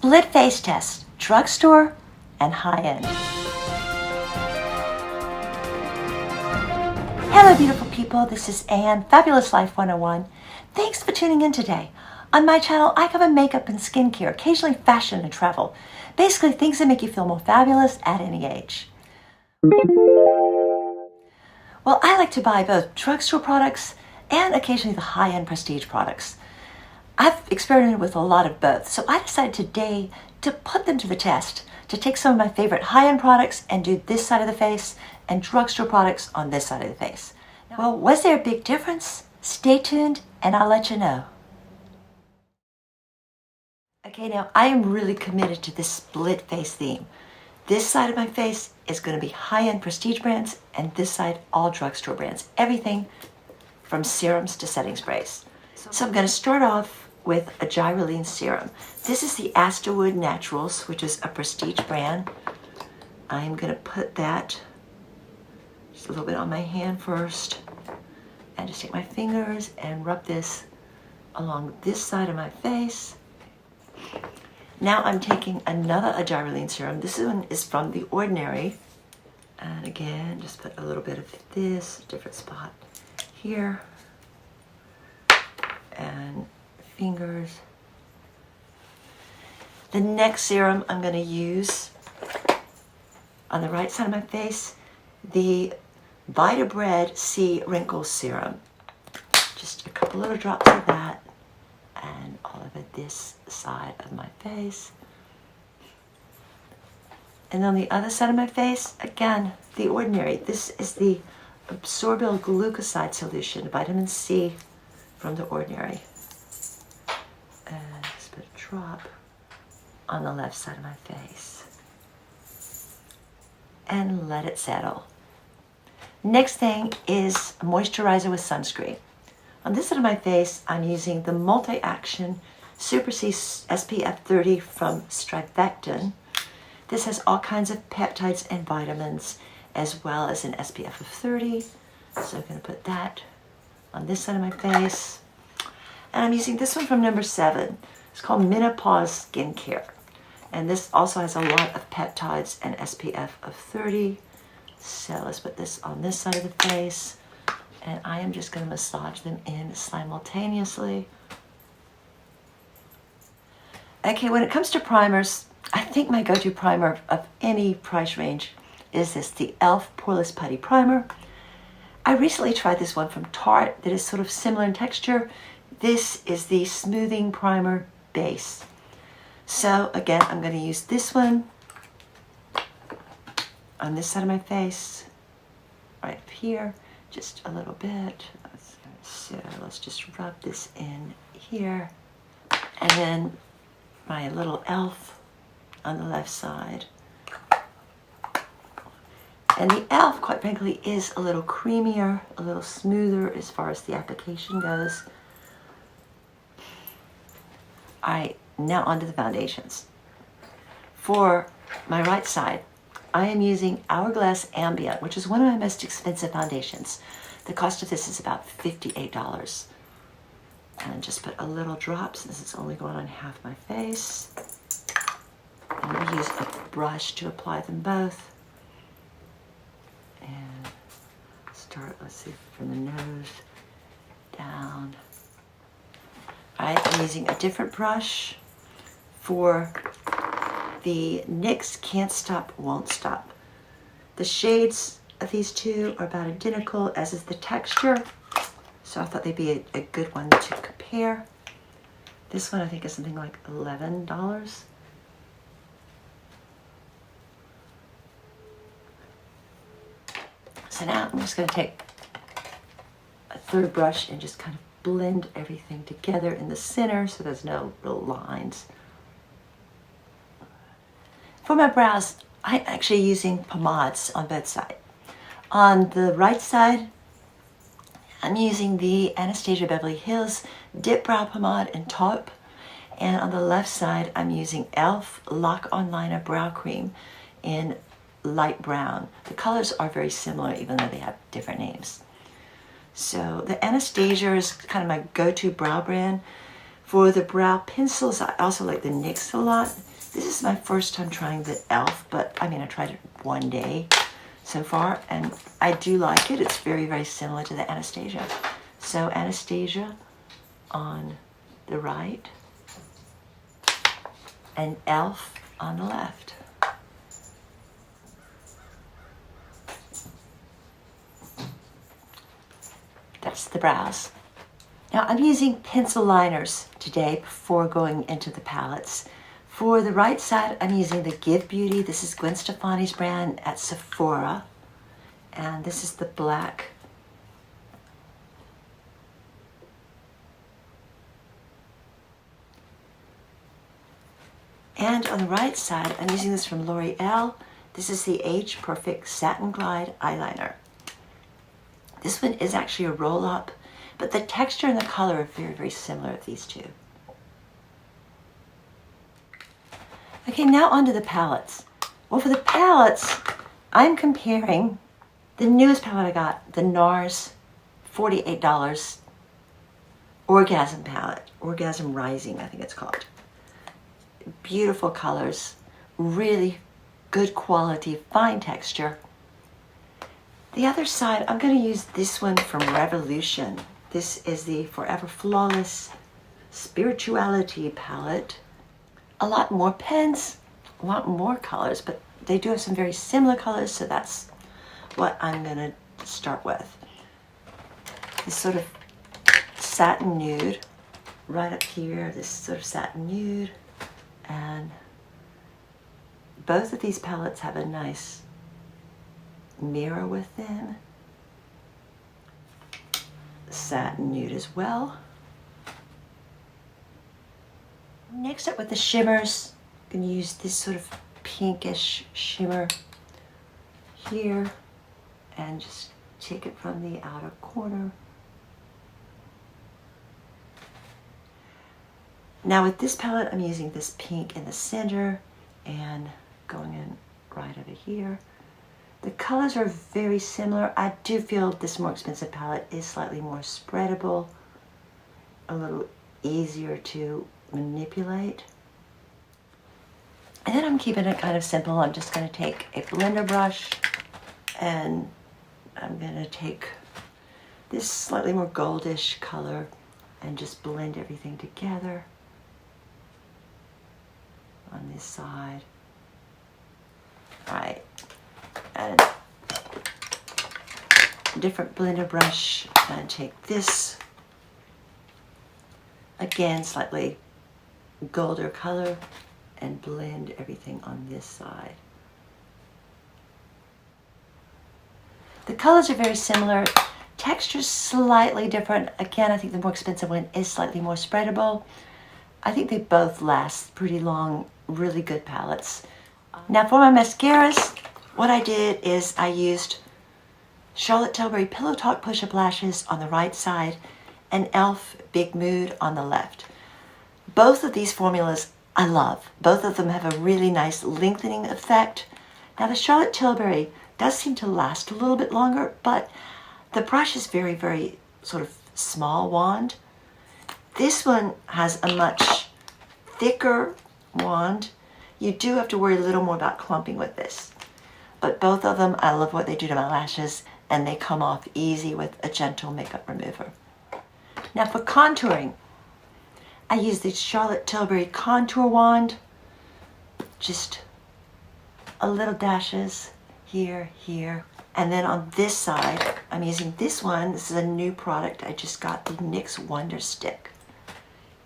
Split face test, drugstore and high-end. Hello beautiful people, this is Anne, Fabulous Life 101. Thanks for tuning in today. On my channel, I cover makeup and skincare, occasionally fashion and travel. Basically things that make you feel more fabulous at any age. Well, I like to buy both drugstore products and occasionally the high-end prestige products. I've experimented with a lot of both, so I decided today to put them to the test, to take some of my favorite high-end products and do this side of the face and drugstore products on this side of the face. Well, was there a big difference? Stay tuned and I'll let you know. Okay, now I am really committed to this split face theme. This side of my face is going to be high-end prestige brands and this side all drugstore brands. Everything from serums to setting sprays. So I'm going to start off with a gyroline serum. This is the Astorwood Naturals, which is a prestige brand. I'm going to put that just a little bit on my hand first and just take my fingers and rub this along this side of my face. Now I'm taking another gyroline serum. This one is from The Ordinary. And again, just put a little bit of this, different spot here. And fingers. The next serum I'm going to use on the right side of my face, the Vita Bread C Wrinkle Serum. Just a couple little drops of that and all over this side of my face. And on the other side of my face, again, The Ordinary. This is the Absorbyl Glucoside Solution, vitamin C from The Ordinary. And just put a drop on the left side of my face. And let it settle. Next thing is a moisturizer with sunscreen. On this side of my face, I'm using the Multi-Action Super C SPF 30 from Strivectin. This has all kinds of peptides and vitamins, as well as an SPF of 30. So I'm going to put that on this side of my face. And I'm using this one from number 7. It's called Menopause Skincare. And this also has a lot of peptides and SPF of 30. So let's put this on this side of the face. And I am just going to massage them in simultaneously. Okay, when it comes to primers, I think my go-to primer of any price range is this, the e.l.f. Poreless Putty Primer. I recently tried this one from Tarte that is sort of similar in texture. This is the Smoothing Primer Base. So again, I'm going to use this one on this side of my face, right up here, just a little bit. So let's just rub this in here. And then my little e.l.f. on the left side. And the e.l.f., quite frankly, is a little creamier, a little smoother as far as the application goes. Alright, now onto the foundations. For my right side, I am using Hourglass Ambient, which is one of my most expensive foundations. The cost of this is about $58. And just put a little drop, since it's only going on half my face. And I'm going to use a brush to apply them both. And start, let's see, from the nose down. I'm using a different brush for the NYX Can't Stop, Won't Stop. The shades of these two are about identical, as is the texture. So I thought they'd be a good one to compare. This one I think is something like $11. So now I'm just going to take a third brush and just kind of blend everything together in the center so there's no real lines. For my brows, I'm actually using pomades on both sides. On the right side, I'm using the Anastasia Beverly Hills Dip Brow Pomade in taupe. And on the left side, I'm using e.l.f. Lock On Liner Brow Cream in light brown. The colors are very similar, even though they have different names. So the Anastasia is kind of my go-to brow brand. For the brow pencils, I also like the NYX a lot. This is my first time trying the e.l.f., but I mean, I tried it one day so far, and I do like it. It's very, very similar to the Anastasia. So Anastasia on the right and e.l.f. on the left. That's the brows. Now I'm using pencil liners today before going into the palettes. For the right side, I'm using the Give Beauty. This is Gwen Stefani's brand at Sephora. And this is the black. And on the right side, I'm using this from L'Oreal. This is the Age Perfect Satin Glide Eyeliner. This one is actually a roll-up, but the texture and the color are very, very similar to these two. Okay, now onto the palettes. Well, for the palettes, I'm comparing the newest palette I got, the NARS $48 Orgasm palette, Orgasm Rising, I think it's called. Beautiful colors, really good quality, fine texture. The other side, I'm going to use this one from Revolution. This is the Forever Flawless Spirituality palette. A lot more pens, a lot more colors, but they do have some very similar colors, so that's what I'm going to start with. This sort of satin nude right up here, this sort of satin nude, and both of these palettes have a nice mirror with them. Satin nude as well. Next up with the shimmers, I'm going to use this sort of pinkish shimmer here and just take it from the outer corner. Now with this palette, I'm using this pink in the center and going in right over here. The colors are very similar. I do feel this more expensive palette is slightly more spreadable, a little easier to manipulate. And then I'm keeping it kind of simple. I'm just going to take a blender brush and I'm going to take this slightly more goldish color and just blend everything together on this side. All right. And a different blender brush and take this, again slightly golder color, and blend everything on this side. The colors are very similar, texture's slightly different. Again, I think the more expensive one is slightly more spreadable. I think they both last pretty long, really good palettes. Now for my mascaras, what I did is I used Charlotte Tilbury Pillow Talk Push-Up Lashes on the right side and e.l.f. Big Mood on the left. Both of these formulas I love. Both of them have a really nice lengthening effect. Now the Charlotte Tilbury does seem to last a little bit longer, but the brush is very, very sort of small wand. This one has a much thicker wand. You do have to worry a little more about clumping with this. But both of them, I love what they do to my lashes, and they come off easy with a gentle makeup remover. Now for contouring, I use the Charlotte Tilbury contour wand. Just a little dashes here, here. And then on this side, I'm using this one. This is a new product. I just got the NYX Wonder Stick.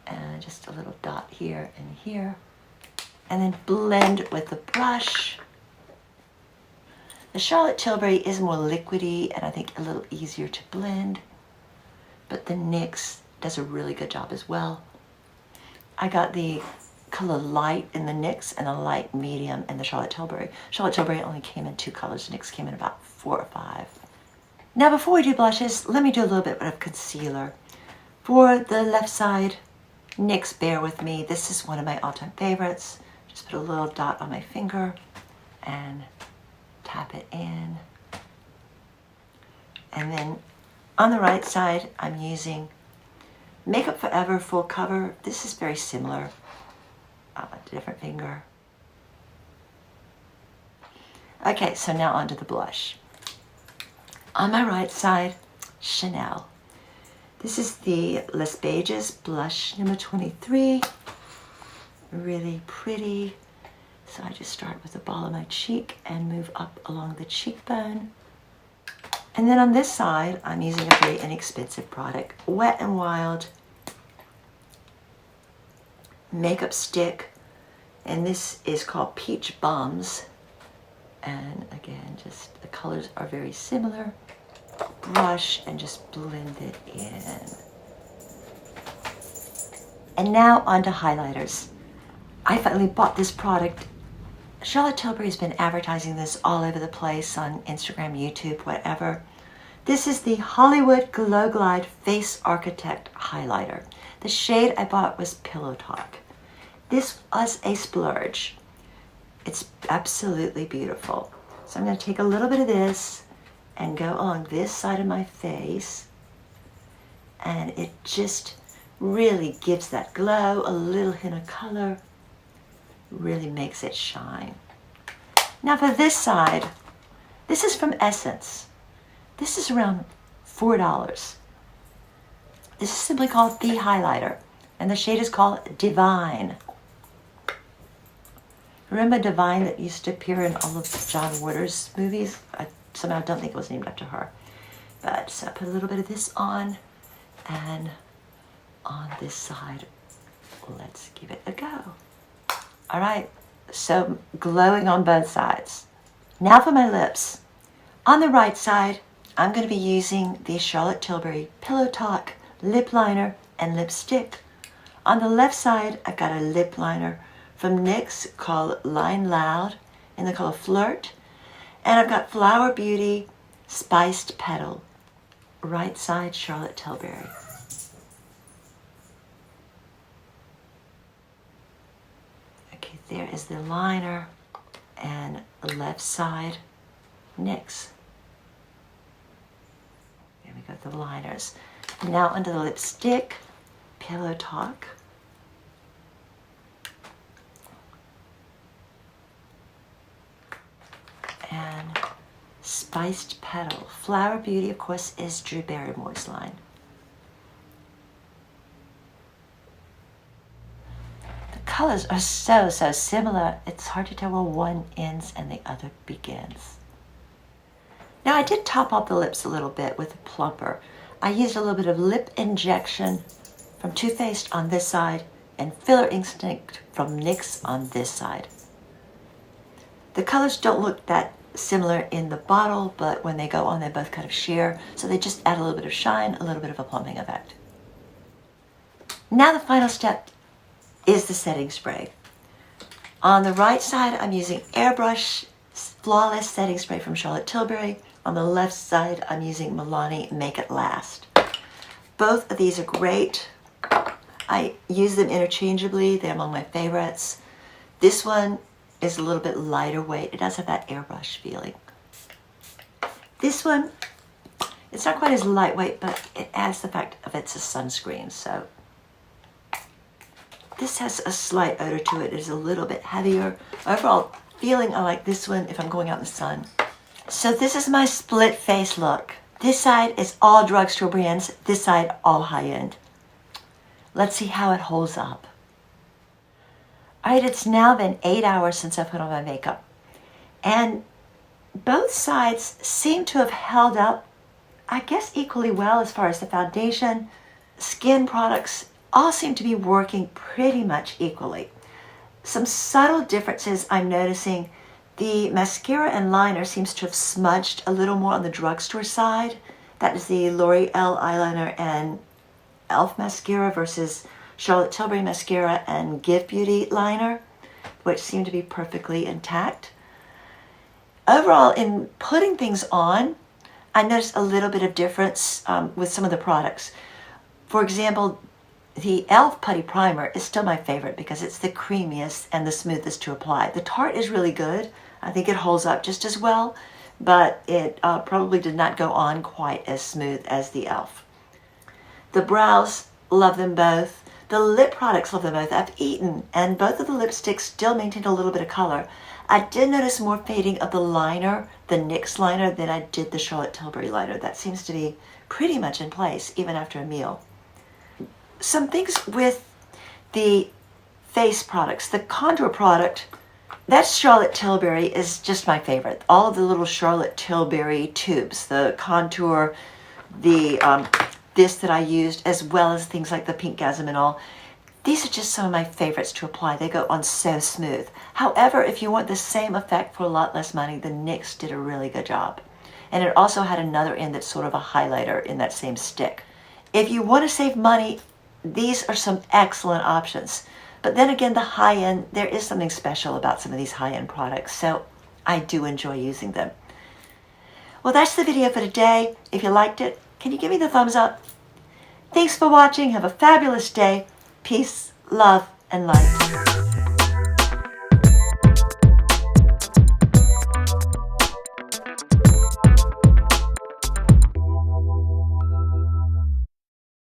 And just a little dot here and here. And then blend with the brush. The Charlotte Tilbury is more liquidy and I think a little easier to blend. But the NYX does a really good job as well. I got the color light in the NYX and a light medium in the Charlotte Tilbury. Charlotte Tilbury only came in 2 colors. NYX came in about 4 or 5. Now before we do blushes, let me do a little bit of concealer. For the left side, NYX Bear With Me. This is one of my all-time favorites. Just put a little dot on my finger and tap it in. And then on the right side, I'm using Makeup Forever Full Cover. This is very similar. Different finger. Okay, so now onto the blush. On my right side, Chanel. This is the Les Beiges blush number 23. Really pretty. So I just start with the ball of my cheek and move up along the cheekbone. And then on this side, I'm using a very inexpensive product, Wet n Wild makeup stick. And this is called Peach Bombs. And again, just the colors are very similar. Brush and just blend it in. And now onto highlighters. I finally bought this product. Charlotte Tilbury has been advertising this all over the place on Instagram, YouTube, whatever. This is the Hollywood Glow Glide Face Architect Highlighter. The shade I bought was Pillow Talk. This was a splurge. It's absolutely beautiful. So I'm going to take a little bit of this and go along this side of my face. And it just really gives that glow, a little hint of color. Really makes it shine. Now for this side, this is from Essence. This is around $4. This is simply called the highlighter, and the shade is called Divine. Remember Divine that used to appear in all of John Waters' movies? I somehow don't think it was named after her. But so I put a little bit of this on, and on this side, let's give it a go. All right, so glowing on both sides. Now for my lips. On the right side, I'm going to be using the Charlotte Tilbury Pillow Talk lip liner and lipstick. On the left side, I've got a lip liner from NYX called Line Loud in the color Flirt. And I've got Flower Beauty Spiced Petal. Right side, Charlotte Tilbury. Okay, there is the liner, and the left side, NYX. There we go, the liners. Now under the lipstick, Pillow Talk. And Spiced Petal. Flower Beauty, of course, is Drew Barrymore's line. The colors are so similar, it's hard to tell where one ends and the other begins. Now I did top off the lips a little bit with a plumper. I used a little bit of lip injection from Too Faced on this side and Filler Instinct from NYX on this side. The colors don't look that similar in the bottle, but when they go on, they both kind of sheer, so they just add a little bit of shine, a little bit of a plumping effect. Now the final step is the setting spray. On the right side, I'm using Airbrush Flawless Setting Spray from Charlotte Tilbury. On the left side, I'm using Milani Make It Last. Both of these are great. I use them interchangeably. They're among my favorites. This one is a little bit lighter weight. It does have that airbrush feeling. This one, it's not quite as lightweight, but it adds the fact of it's a sunscreen. So this has a slight odor to it. It is a little bit heavier. Overall feeling, I like this one if I'm going out in the sun. So this is my split face look. This side is all drugstore brands. This side all high-end. Let's see how it holds up. All right, it's now been 8 hours since I put on my makeup. And both sides seem to have held up, I guess, equally well as far as the foundation. Skin products all seem to be working pretty much equally. Some subtle differences I'm noticing. The mascara and liner seems to have smudged a little more on the drugstore side. That is the L'Oreal eyeliner and e.l.f. mascara versus Charlotte Tilbury mascara and Give Beauty liner, which seem to be perfectly intact. Overall, in putting things on, I noticed a little bit of difference with some of the products. For example, the e.l.f. Putty Primer is still my favorite because it's the creamiest and the smoothest to apply. The Tarte is really good. I think it holds up just as well, but it probably did not go on quite as smooth as the e.l.f. The brows, love them both. The lip products, love them both. I've eaten, and both of the lipsticks still maintain a little bit of color. I did notice more fading of the liner, the NYX liner, than I did the Charlotte Tilbury liner. That seems to be pretty much in place, even after a meal. Some things with the face products. The contour product, that's Charlotte Tilbury, is just my favorite. All of the little Charlotte Tilbury tubes, the contour, the this that I used, as well as things like the Pink Gasm and all. These are just some of my favorites to apply. They go on so smooth. However, if you want the same effect for a lot less money, the NYX did a really good job. And it also had another end that's sort of a highlighter in that same stick. If you want to save money, these are some excellent options. But then again, the high-end, there is something special about some of these high-end products, so I do enjoy using them. Well, that's the video for today. If you liked it, can you give me the thumbs up? Thanks for watching. Have a fabulous day. Peace, love, and light.